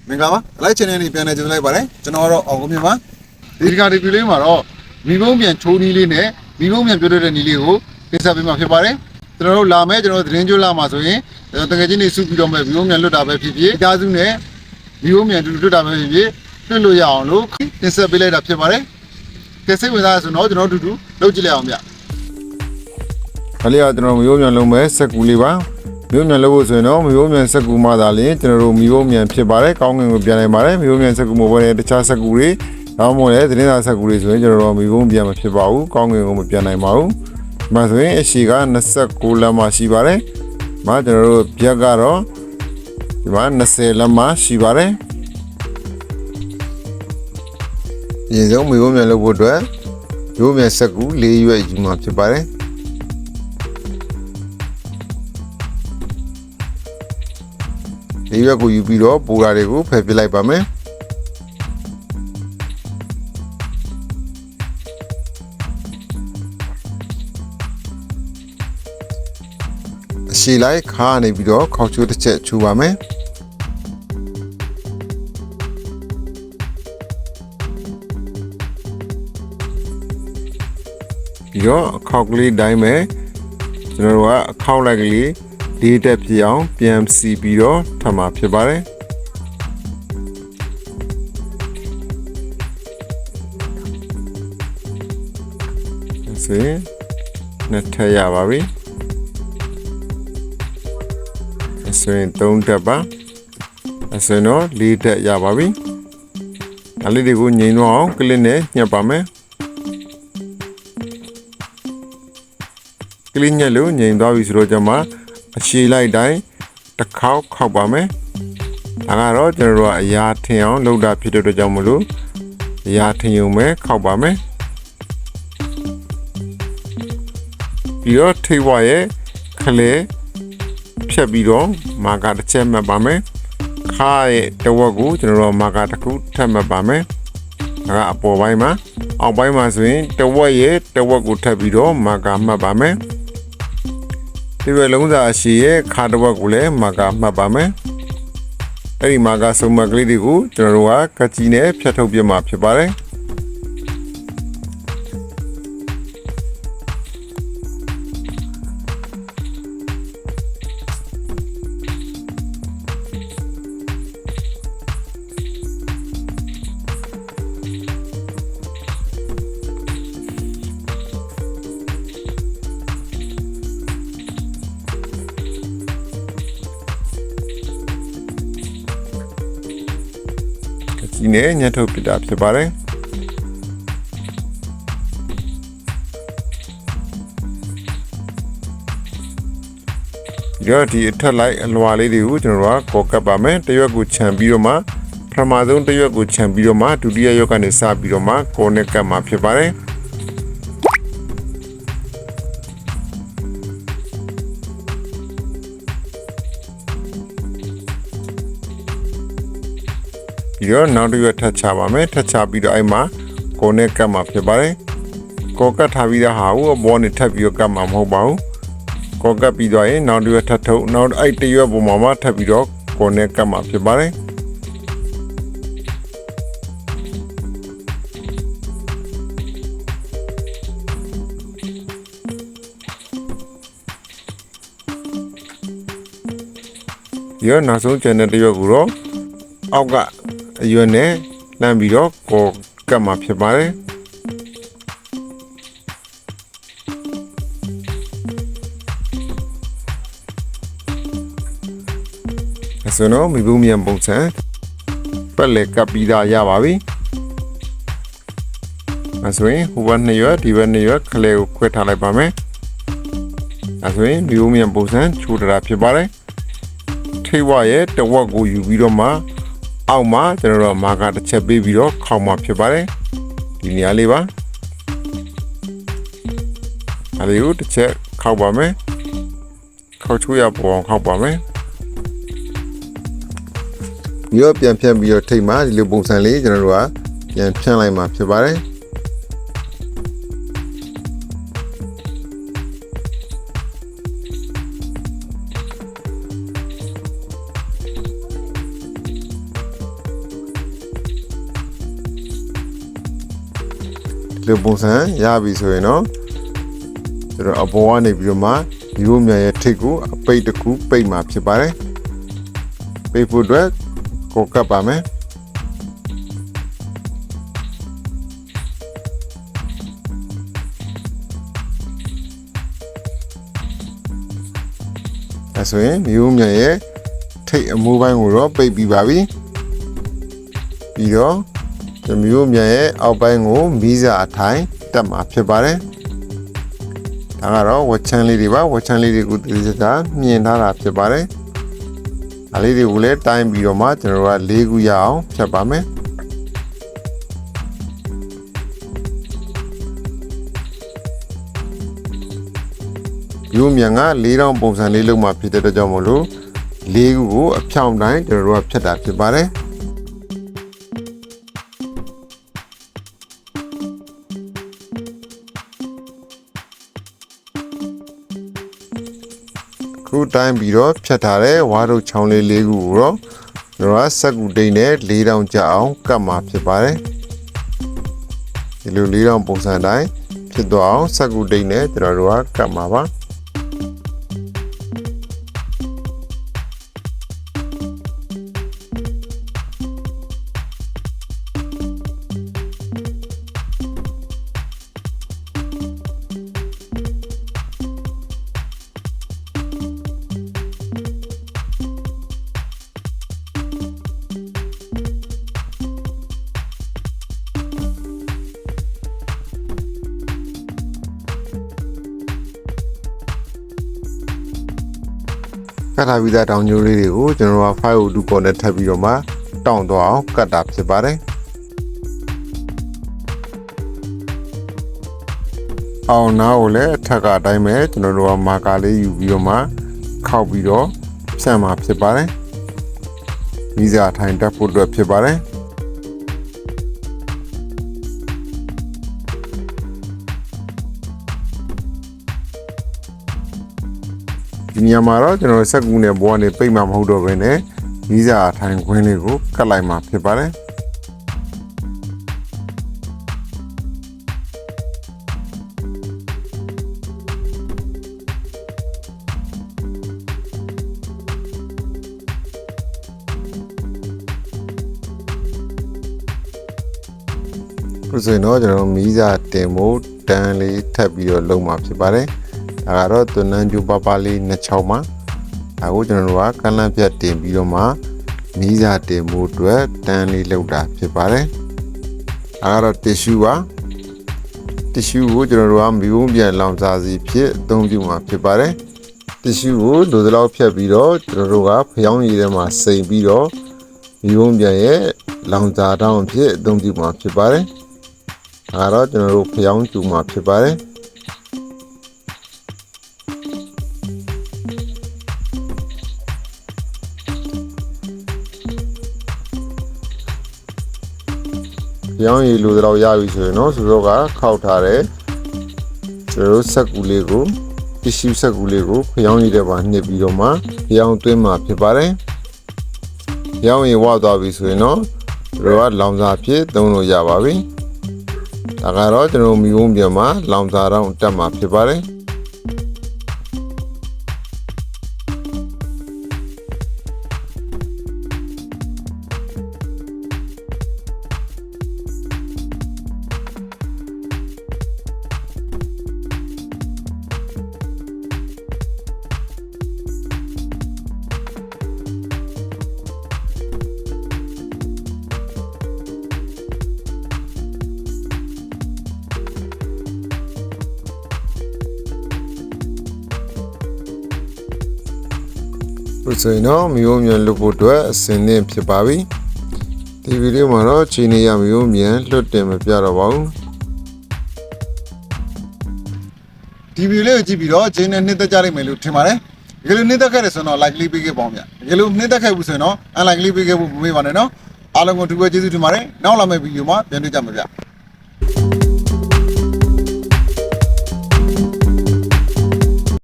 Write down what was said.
မင်္ဂလာပါလိုက်ချင်တဲ့နေ့ပြန်နေကြလိုက်ပါတယ်ကျွန်တော်ကတော့အောင်ကိုမြင့်ပါဒီကရီဗီလေးမှာတော့မိဘုံပြန်ချိုးနီးလေးနဲ့မိဘုံပြန်ပြောတဲ့နီးလေးကိုတင်ဆက်ပေးမှာဖြစ်ပါတယ်ကျွန်တော်တို့လာမယ်ကျွန်တော်သတင်းကြိုးလာမှာဆိုရင်တကယ်ချင်းနေစုပြီးတော့မဲ့မိဘုံပြန်လွတ်တာပဲဖြစ်ဖြစ်အကြစုနဲ့မိဘုံပြန်လွတ်တာပဲဖြစ်ဖြစ်လွတ်လို့ရအောင်လို့တင်ဆက်ပေးလိုက်တာဖြစ်ပါတယ်ကဲစိတ်ဝင်စားဆိုတော့ကျွန်တော်တို့လုပ်ကြည့်လိုက်အောင်ဗျအဲ့ဒီကကျွန်တော်မိဘုံပြန်လုံးမဲ့စက်ကူလေးပါမျိုးမြန်လို့ဆိုရင်တော့မျိုးမြန်စက်ကူမှသာလျှင်ကျွန်တော်တို့မျိုးမြန်ဖြစ်ပါတယ်ကောင်းကင်ကိုပြန်နိုင်ပါတယ်မျိုးမြန်စက်ကူမဟုတ်ဘဲတခြားစက်ကူတွေတော့မဟုတ်လေသတင်းစာစက်ကူတွေဆိုရင်ကျွန်တော်တို့မျိုးပြန်မဖြစ်ပါဘူးကောင်းကင်ကိုမပြန်နိုင်ပါဘူးဒီမှာဆိုရင်အရှိက29လက်မှရှိပါတယ်ဒီမှာကျွန်တော်တို့ပြက်ကတော့ဒီမှာ20လက်မှရှိပါတယ်အရင်ဆုံးမျိုးမြန်လို့ဖို့အတွက်မျိုးမြန်စက်ကူ4ရွက်ယူမှာဖြစ်ပါတယ်ဒီရွက်ကိုယူပြီးတော့ပူရာတွေကိုဖယ်ပစ်လိုက်ပါမယ်အရှိလိုက်ခါနေပြီးတော့ခေါက်ချိုးတစ်ချက်ချူပါမယ်ပြီးတော့အခေါက်ကလေးတိုင်းပဲကျွန်တော်တို့ကအခေါက်လိုက်ကလေးဒီတက်ပြအောင်ပြန်စီပြီးတော့ထပ်မှာဖြစ်ပါတယ်ဆိုရင်နှစ်ထပ်ရပါပြီဆိုရင်3တက်ပါဆိုရင်တော့4တက်ရပါပြီဒါလေးတွေကိုငြိမ်တော့အောင်ကလစ်နဲ့ညှပ်ပါမယ်ကလစ်ညှပ်လို့ငြိမ်သွားပြီဆိုတော့ကျွန်မအရှိလိုက်တိုင်းတစ်ခေါက်ခောက်ပါမယ်ဒါကတော့ကျွန်တော်တို့ကအရာထင်အောင်လုပ်တာဖြစ်တဲ့အတွက်ကြောင့်မလို့အရာထင်ုံပဲခောက်ပါမယ်ပြီးတော့ထိပ်ဝရဲ့ခလဲဖြတ်ပြီးတော့မာကာတစ်ချက်မှတ်ပါမယ်ခါရဲ့တဝက်ကိုကျွန်တော်တို့မာကာတစ်ခုထပ်မှတ်ပါမယ်ဒါကအပေါ်ပိုင်းမှာအောက်ပိုင်းမှာဆိုရင်တဝက်ရဲ့တဝက်ကိုထပ်ပြီးတော့မာကာမှတ်ပါမယ်ဒီဘက်လုံးစာအရှိရဲ့ခါတစ်ဝက်ကိုလည်းမာကာမှတ်ပါမယ်အဲ့ဒီမာကာစုံမကလေးတွေကိုကျွန်တော်တို့ကကကြီးနဲ့ဖြတ်ထုတ်ပြမှာဖြစ်ပါတယ်ဒီနေ့ညှပ်ထုတ်ပြတာဖြစ်ပါတယ်ဒီအထက်လိုက်အလွာလေးတွေကိုကျွန်တော်တို့ကကောက်ကပ်ပါမယ်တရွက်ကိုခြံပြီးတော့မှပထမဆုံးတရွက်ကိုခြံပြီးတော့မှဒုတိယရွက်ကနေစပြီးတော့မှကောနဲ့ကပ်မှာဖြစ်ပါတယ်ပြီးတော့နောက်တစ်ရွက်ထပ်ချပါမယ်ထပ်ချပြီးတော့အဲ့မှာကိုနဲ့ကတ်မှာဖြစ်ပါတယ်ကိုကတ်ထားပြီးတော့ဟာကိုအပေါ်နဲ့ထပ်ပြီးတော့ကတ်မှာမဟုတ်ပါဘူးကိုကတ်ပြီးတော့ရင်နောက်တစ်ရွက်ထပ်ထုတ်နောက်အဲ့တစ်ရွက်ပုံမှာထပ်ပြီးတော့ကိုနဲ့ကတ်မှာဖြစ်ပါတယ်ဒီတော့နောက်ဆုံးကျန်တဲ့တစ်ရွက်ကိုတော့အောက်ကအရွယ်နဲ့လှမ်းပြီးတော့ကိုကတ်မှာဖြစ်ပါတယ်အစနော်မိဘမြန်ပုံစံပက်လက်ကပ်ပြီးသားရပါပြီအဲဆိုရင်ဟိုဘက်2ရွက်ဒီဘက်2ရွက်ခလဲကိုခွဲထားလိုက်ပါမယ်အဲဆိုရင်မိဘမြန်ပုံစံချိုးတာဖြစ်ပါတယ်ထိပ်ဝရဲ့တဝက်ကိုယူပြီးတော့မှအောက်မှာကျွန်တော်တို့မာကာတစ်ချက်ပေးပြီးတော့ခေါက်မှာဖြစ်ပါတယ်ဒီနေရာလေးပါအဲဒီကိုတစ်ချက်ခေါက်ပါမယ်ခေါက်ချိုးရပေါ်အောင်ခေါက်ပါမယ်ပြီးတော့ပြန်ဖြန့်ပြီးတော့ထိပ်မှာဒီလိုပုံစံလေးကျွန်တော်တို့ကပြန်ဖြန့်လိုက်မှာဖြစ်ပါတယ် လေပုံစံရပြီဆိုရင်တော့ကျွန်တော်အပေါ်ကနေပြီးတော့မှမျိုးမြန်ရဲ့ထိတ်ကိုအပိတ်တစ်ခုပိတ်မှာဖြစ်ပါတယ်ပိတ်ဖို့အတွက်ကိုကပ်ပါမယ်အဲဆိုရင်မျိုးမြန်ရဲ့ထိတ်အမိုးပိုင်းကိုတော့ပိတ်ပြီးပါပြီပြီးတော့မျိုးမြန်ရဲ့အောက်ပိုင်းကိုမီးစာအထိုင်တက်မှာဖြစ်ပါတယ်ဒါကတော့ဝက်ချမ်းလေးတွေပါဝက်ချမ်းလေးတွေကိုဒီစကားမြင်ထားတာဖြစ်ပါတယ်အားလေးတွေကိုလည်းတိုင်းပြီးတော့မှကျွန်တော်တို့က၄ခုရအောင်ဖြတ်ပါမယ်မျိုးမြန်က၄တောင်ပုံစံလေးလုံးမှာဖြစ်တဲ့အတွက်ကြောင့်မို့လို့၄ခုကိုအဖြောင်းတိုင်းကျွန်တော်တို့ကဖြတ်တာဖြစ်ပါတယ်ခုတိုင်းပြီးတော့ဖြတ်ထားတဲ့ဝါတို့ချောင်းလေး၄ခုကိုတော့ကျွန်တော်ကစက်ကူတိတ်နဲ့၄တောင်ကြအောင်ကတ်မှာဖြစ်ပါတယ်ဒီလို၄တောင်ပုံစံတိုင်းဖြစ်သွားအောင်စက်ကူတိတ်နဲ့ကျွန်တော်တို့ကကတ်မှာပါကတ်ထားပြီးသားတောင်ညိုးလေးတွေကိုကျွန်တော်က502ပေါ်နဲ့ထပ်ပြီးတော့မှတောင်းသွားအောင်ကတ်တာဖြစ်ပါတယ်အောင်နားကိုလည်းအထက်ကအတိုင်းပဲကျွန်တော်တို့ကမာကာလေးယူပြီးတော့မှခောက်ပြီးတော့ဖြန့်မှာဖြစ်ပါတယ်မီးစာထိုင်တက်ဖို့အတွက်ဖြစ်ပါတယ်ဒီနေရာမှာတော့ကျွန်တော်စက်ကူနဲ့ဘောကနေပိတ်မှမဟုတ်တော့ဘဲနဲ့မီးစာထိုင်ခွင်းလေးကိုကတ်လိုက်မှာဖြစ်ပါတယ်ခုဆိုရင်တော့ကျွန်တော်မီးစာတင်ဖို့တန်းလေးထပ်ပြီးတော့လုပ်မှာဖြစ်ပါတယ်ဒါကတော့သွန်းနှန်းကျိုးပပလေးနှစ်ချောင်းမှာဒါကိုကျွန်တော်တို့ကကန့်လန့်ပြတ်တင်ပြီးတော့မှမီးစာတင်ဖို့အတွက်တန်းလေးလုပ်တာဖြစ်ပါတယ်ဒါကတော့တစ်ရှူးပါတစ်ရှူးကိုကျွန်တော်တို့ကမီးဝန်းပြန်လောင်စာစီဖြစ်အသုံးပြုမှာဖြစ်ပါတယ်တစ်ရှူးကိုလိုသလောက်ဖြတ်ပြီးတော့ကျွန်တော်တို့ကဖျောင်းရည်ထဲမှာစိမ်ပြီးတော့မီးဝန်းပြန်ရဲ့လောင်စာတောင်းဖြစ်အသုံးပြုမှာဖြစ်ပါတယ်ဒါကတော့ကျွန်တော်တို့ဖျောင်းကျူမှာဖြစ်ပါတယ်ရောင်းရည်လိုတော့ရပြီဆိုရင်တော့ဆိုတော့ကခောက်ထားတယ်ကျွန်တော်စက်ကူလေးကိုတီရှူးစက်ကူလေးကိုဖျောင်းရည်ထဲမှာနှစ်ပြီးတော့မှဖျောင်းသွင်းမှာဖြစ်ပါတယ်ရောင်းရည်ဝသွားပြီဆိုရင်တော့တို့ကလောင်စာဖြစ်သုံးလို့ရပါပြီဒါကတော့ကျွန်တော်မီးဝန်းပြန်မှာလောင်စာတော့တက်မှာဖြစ်ပါတယ်ဆိုရင်တော့မျိုးမြန်လွတ်ဖို့အတွက်အစင်းသင့်ဖြစ်ပါပြီဒီဗီဒီယိုမှာတော့ချိန်နေရမျိုးမြန်လွတ်တင်မပြတော့ပါဘူးဒီဗီဒီယိုလေးကိုကြည့်ပြီးတော့ချိန်နဲ့နှစ်သက်ကြလိမ့်မယ်လို့ထင်ပါတယ်တကယ်လို့နှစ်သက်ခဲ့တယ်ဆိုတော့ like လေးပေးခဲ့ပါဦးဗျတကယ်လို့နှစ်သက်ခဲ့ဘူးဆိုရင်တော့ unlike လေးပေးခဲ့ဖို့မမေ့ပါနဲ့နော်အားလုံးကိုဒီဝဲကျေးဇူးတင်ပါတယ်နောက်လာမယ့်ဗီဒီယိုမှာပြန်တွေ့ကြမှာဗျ